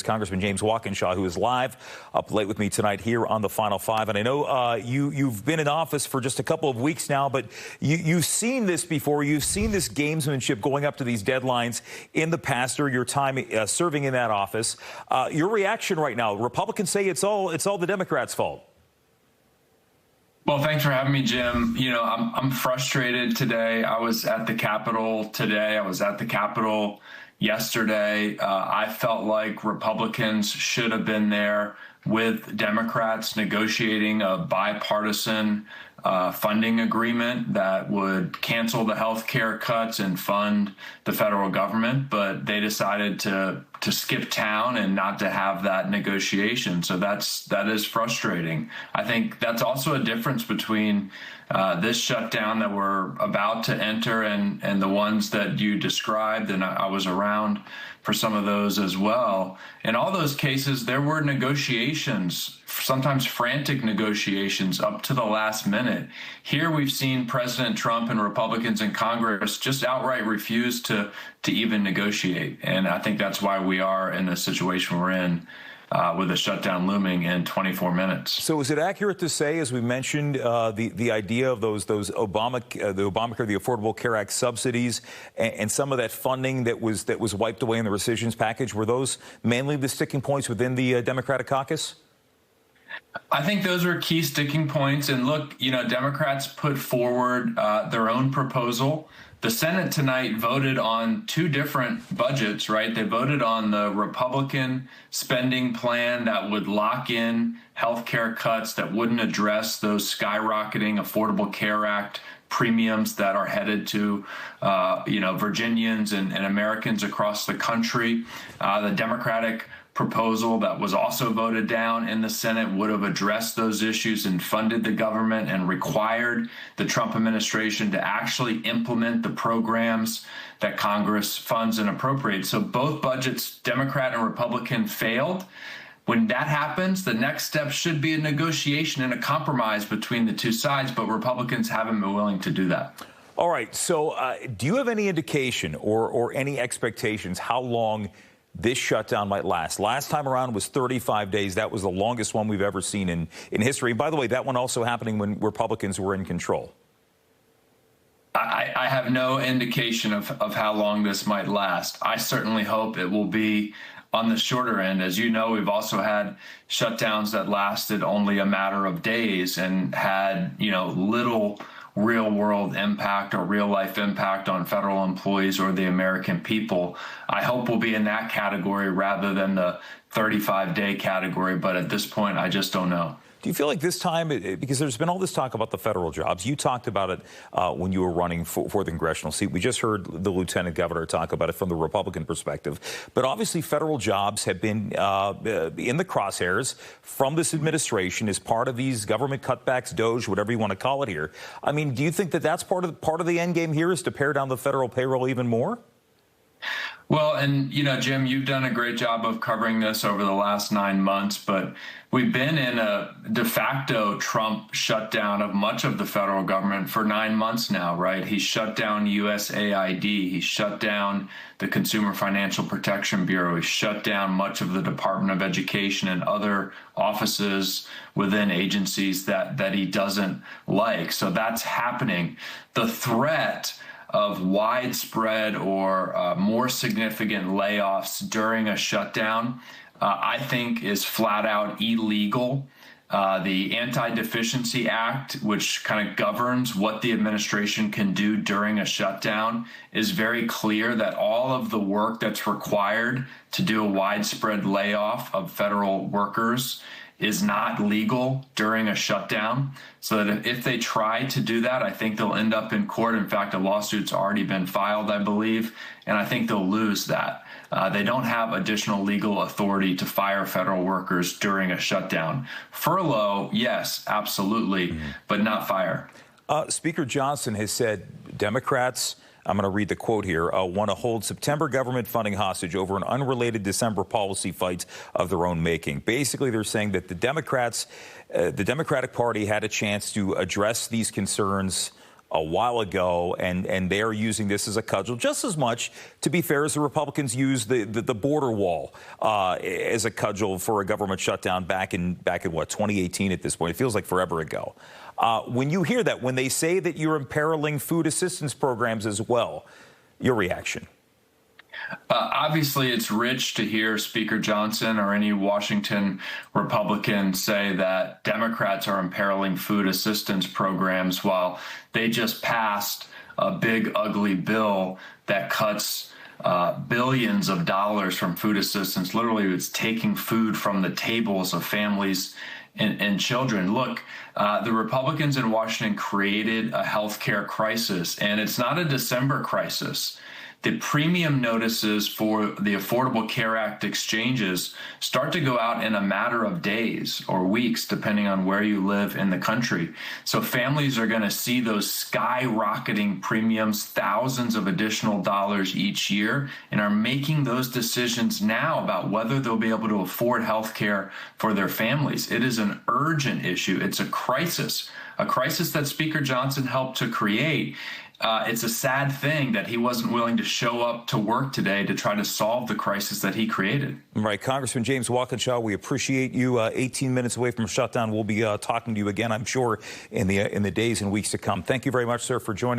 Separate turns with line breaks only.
Congressman James Walkinshaw, who is live up late with me tonight here on the Final Five. And I know you've been in office for just a couple of weeks now, but you've seen this before. You've seen this gamesmanship going up to these deadlines in the past during your time serving in that office. Your reaction right now? Republicans say it's all the Democrats' fault.
Well, thanks for having me, Jim. You know, I'm frustrated today. I was at the Capitol today. I was at the Capitol yesterday. I felt like Republicans should have been there with Democrats negotiating a bipartisan funding agreement that would cancel the health care cuts and fund the federal government, but they decided to skip town and not to have that negotiation. So that is frustrating. I think that's also a difference between this shutdown that we're about to enter and the ones that you described, and I was around for some of those as well. In all those cases, there were negotiations, sometimes frantic negotiations up to the last minute. Here we've seen President Trump and Republicans in Congress just outright refuse to even negotiate. And I think that's why we are in the situation we're in with a shutdown looming in 24 minutes.
So is it accurate to say, as we mentioned, the idea of those Obamacare, the Affordable Care Act subsidies, and some of that funding that was wiped away in the rescissions package, were those mainly the sticking points within the Democratic caucus?
I think those are key sticking points. And look, you know, Democrats put forward their own proposal. The Senate tonight voted on two different budgets, right? They voted on the Republican spending plan that would lock in health care cuts that wouldn't address those skyrocketing Affordable Care Act premiums that are headed to, Virginians and Americans across the country. The Democratic proposal that was also voted down in the Senate would have addressed those issues and funded the government and required the Trump administration to actually implement the programs that Congress funds and appropriates. So both budgets, Democrat and Republican, failed. When that happens, the next step should be a negotiation and a compromise between the two sides, but Republicans haven't been willing to do that.
All right. So do you have any indication or any expectations how long this shutdown might last? Last time around was 35 days. That was the longest one we've ever seen in history. And by the way, that one also happening when Republicans were in control.
I have no indication of how long this might last. I certainly hope it will be on the shorter end. As you know, we've also had shutdowns that lasted only a matter of days and had, little real world impact or real life impact on federal employees or the American people. I hope we'll be in that category rather than the 35-day category. But at this point, I just don't know.
Do you feel like this time, because there's been all this talk about the federal jobs, you talked about it when you were running for the congressional seat. We just heard the lieutenant governor talk about it from the Republican perspective. But obviously, federal jobs have been in the crosshairs from this administration as part of these government cutbacks, DOGE, whatever you want to call it here. I mean, do you think that that's part of the end game here is to pare down the federal payroll even more?
Well, and, Jim, you've done a great job of covering this over the last 9 months, but we've been in a de facto Trump shutdown of much of the federal government for 9 months now, right? He shut down USAID. He shut down the Consumer Financial Protection Bureau. He shut down much of the Department of Education and other offices within agencies that he doesn't like. So that's happening. The threat of widespread or more significant layoffs during a shutdown, I think is flat out illegal. The Anti-Deficiency Act, which kind of governs what the administration can do during a shutdown, is very clear that all of the work that's required to do a widespread layoff of federal workers is not legal during a shutdown. So that if they try to do that, I think they'll end up in court. In fact, a lawsuit's already been filed, I believe, and I think they'll lose that. They don't have additional legal authority to fire federal workers during a shutdown. Furlough, yes, absolutely, but not fire.
Speaker Johnson has said Democrats, I'm going to read the quote here, want to hold September government funding hostage over an unrelated December policy fight of their own making. Basically, they're saying that the Democratic Party had a chance to address these concerns a while ago, and they're using this as a cudgel just as much, to be fair, as the Republicans used the border wall as a cudgel for a government shutdown back in what, 2018 at this point. It feels like forever ago. When you hear that, when they say that you're imperiling food assistance programs as well, your reaction?
Obviously, it's rich to hear Speaker Johnson or any Washington Republican say that Democrats are imperiling food assistance programs while they just passed a big, ugly bill that cuts billions of dollars from food assistance. Literally, it's taking food from the tables of families and children. Look, the Republicans in Washington created a healthcare crisis, and it's not a December crisis. The premium notices for the Affordable Care Act exchanges start to go out in a matter of days or weeks, depending on where you live in the country. So families are going to see those skyrocketing premiums, thousands of additional dollars each year, and are making those decisions now about whether they'll be able to afford health care for their families. It is an urgent issue. It's a crisis that Speaker Johnson helped to create. It's a sad thing that he wasn't willing to show up to work today to try to solve the crisis that he created.
Right. Congressman James Walkinshaw, we appreciate you. 18 minutes away from a shutdown. We'll be talking to you again, I'm sure, in the days and weeks to come. Thank you very much, sir, for joining